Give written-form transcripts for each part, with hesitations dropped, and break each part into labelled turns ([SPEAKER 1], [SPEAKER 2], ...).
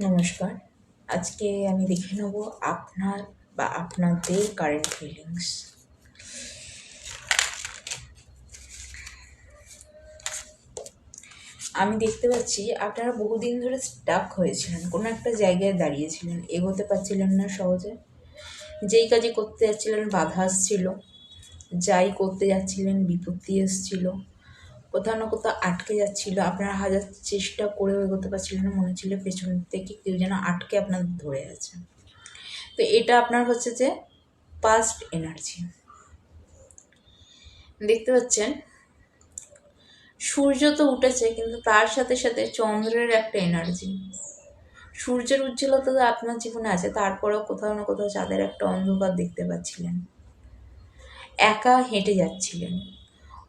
[SPEAKER 1] নমস্কার। আজকে আমি দেখে নেব আপনার বা আপনাদের কারেন্ট ফিলিংস। আমি দেখতে পাচ্ছি আপনারা বহুদিন ধরে স্টাক হয়েছিলেন, কোনো একটা জায়গায় দাঁড়িয়েছিলেন, এগোতে পারছিলেন না সহজে। যেই কাজই করতে যাচ্ছিলেন বাধা আসছিল, যাই করতে যাচ্ছিলেন বিপত্তি এসছিল, কোথাও না কোথাও আটকে যাচ্ছিল। আপনারা হাজার চেষ্টা করেও এগোতে পারছিলেন না, মনে হচ্ছিল পেছন থেকে কেউ যেন আটকে আপনাদের ধরে আছে। তো এটা আপনার হচ্ছে যে পাস্ট এনার্জি। দেখতে পাচ্ছেন সূর্য তো উঠেছে, কিন্তু তার সাথে সাথে চন্দ্রের একটা এনার্জি। সূর্যের উজ্জ্বলতা তো আপনার জীবনে আছে, তারপরেও কোথাও না কোথাও চাঁদের একটা অন্ধকার দেখতে পাচ্ছিলেন। একা হেঁটে যাচ্ছিলেন,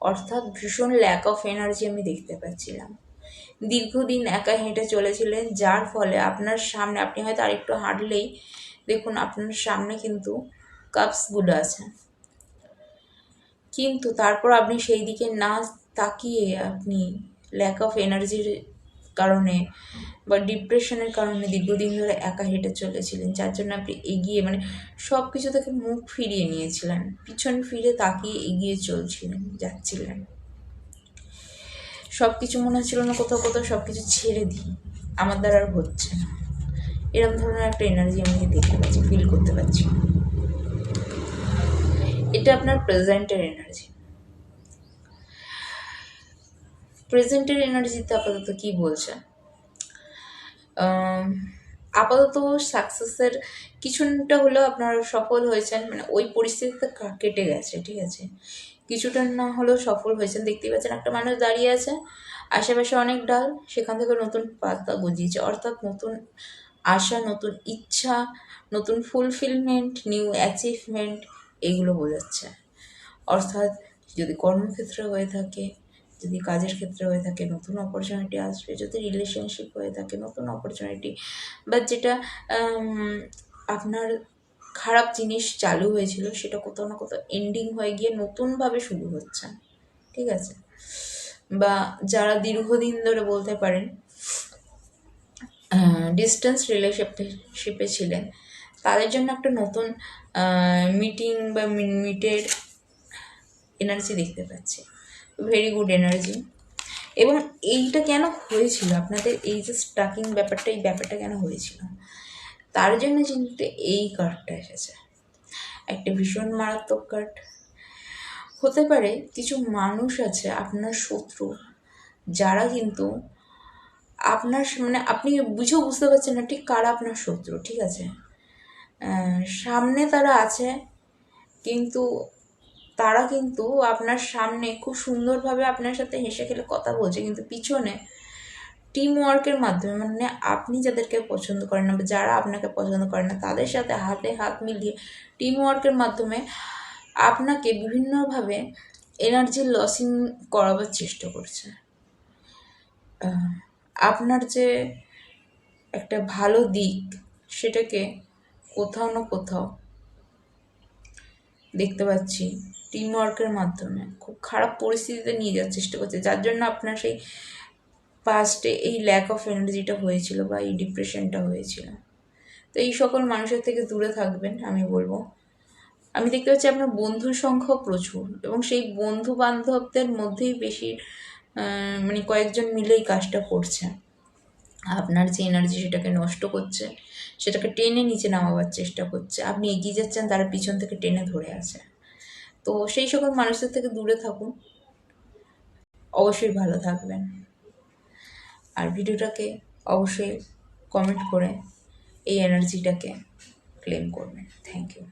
[SPEAKER 1] অর্থাৎ ভীষণ ল্যাক অফ এনার্জি আমি দেখতে পাচ্ছিলাম। দীর্ঘদিন একা হেঁটে চলেছিলেন, যার ফলে আপনার সামনে, আপনি হয়তো আরেকটু হাঁটলেই দেখুন আপনার সামনে কিন্তু কাপসগুলো আছে, কিন্তু তারপর আপনি সেই দিকে না তাকিয়ে আপনি ল্যাক অফ এনার্জির কারণে বা ডিপ্রেশনের কারণে দীর্ঘদিন ধরে একা হেঁটে চলেছিলেন, যার জন্য আপনি এগিয়ে সব কিছু থেকে মুখ ফিরিয়ে নিয়েছিলেন, পিছন ফিরে তাকিয়ে এগিয়ে চলছিলেন, যাচ্ছিলেন। সব কিছু মনে হচ্ছিল না কোথাও কোথাও সব কিছু ছেড়ে দিই, আমার দ্বারা আর হচ্ছে না। এরকম ধরনের একটা এনার্জি আমি দেখতে পাচ্ছি, ফিল করতে পারছি। এটা আপনার প্রেজেন্টের এনার্জি। প্রেজেন্টের এনার্জিতে আপাতত কি বলছে? আপাতত সাকসেসের কিছুটা হলেও আপনারা সফল হয়েছেন, ওই পরিস্থিতিতে কেটে গেছে, ঠিক আছে, কিছুটা না হলেও সফল হয়েছেন। দেখতেই পাচ্ছেন একটা মানুষ দাঁড়িয়ে আছে, আশেপাশে অনেক ডাল, সেখান থেকে নতুন পাতা গজিয়েছে, অর্থাৎ নতুন আশা, নতুন ইচ্ছা, নতুন ফুলফিলমেন্ট, নিউ অ্যাচিভমেন্ট, এগুলো বোঝাচ্ছে। অর্থাৎ যদি কর্মক্ষেত্রে হয়ে থাকে, যদি কাজের ক্ষেত্রে হয়ে থাকে, নতুন অপরচুনিটি আসবে। যদি রিলেশনশিপ হয়ে থাকে, নতুন অপরচুনিটি, বা যেটা আপনার খারাপ জিনিস চালু হয়েছিল সেটা কোথাও না কোথাও এন্ডিং হয়ে গিয়ে নতুনভাবে শুরু হচ্ছে, ঠিক আছে। বা যারা দীর্ঘদিন ধরে বলতে পারেন ডিস্টেন্স রিলেশনশিপে ছিলেন, তাদের জন্য একটা নতুন মিটিং বা মিটের এনার্জি দেখতে পাচ্ছি, ভেরি গুড এনার্জি। এবং এইটা কেন হয়েছিল আপনাদের, এই যে স্টাকিং ব্যাপারটা, এই ব্যাপারটা কেন হয়েছিল, তার জন্য কিন্তু এই কার্ডটা এসেছে, একটা ভীষণ মারাত্মক কার্ড। হতে পারে কিছু মানুষ আছে আপনার শত্রু, যারা কিন্তু আপনার আপনি বুঝেও বুঝতে পারছেন না ঠিক কারা আপনার শত্রু, ঠিক আছে। সামনে তারা আছে, কিন্তু তারা কিন্তু আপনার সামনে খুব সুন্দরভাবে আপনার সাথে হেসে খেলে কথা বলছে, কিন্তু পিছনে টিম ওয়ার্কের মাধ্যমে, আপনি যাদেরকে পছন্দ করেন না বা যারা আপনাকে পছন্দ করে না, তাদের সাথে হাতে হাত মিলিয়ে টিম ওয়ার্কের মাধ্যমে আপনাকে বিভিন্নভাবে এনার্জি লসিং করাবার চেষ্টা করছে। আপনার যে একটা ভালো দিক, সেটাকে কোথাও না কোথাও দেখতে পাচ্ছি টিম ওয়ার্কের মাধ্যমে খুব খারাপ পরিস্থিতিতে নিয়ে যাওয়ার চেষ্টা করছে, যার জন্য আপনার সেই পাস্টে এই ল্যাক অফ এনার্জিটা হয়েছিল বা এই ডিপ্রেশনটা হয়েছিল। তো এই সকল মানুষের থেকে দূরে থাকবেন আমি বলবো। আমি দেখতে পাচ্ছি আপনার বন্ধুর সংখ্যাও প্রচুর, এবং সেই বন্ধু বান্ধবদের মধ্যেই বেশি কয়েকজন মিলেই কাজটা করছে। আপনার যে এনার্জি সেটাকে নষ্ট করছে, সেটাকে টেনে নিচে নামাবার চেষ্টা করছে। আপনি এগিয়ে যাচ্ছেন, তারা পিছন থেকে টেনে ধরে আছে। তো সেই সকল মানুষদের থেকে দূরে থাকুন, অবশ্যই ভালো থাকবেন। আর ভিডিওটাকে অবশ্যই কমেন্ট করে এই এনার্জিটাকে ক্লেম করবেন। Thank you.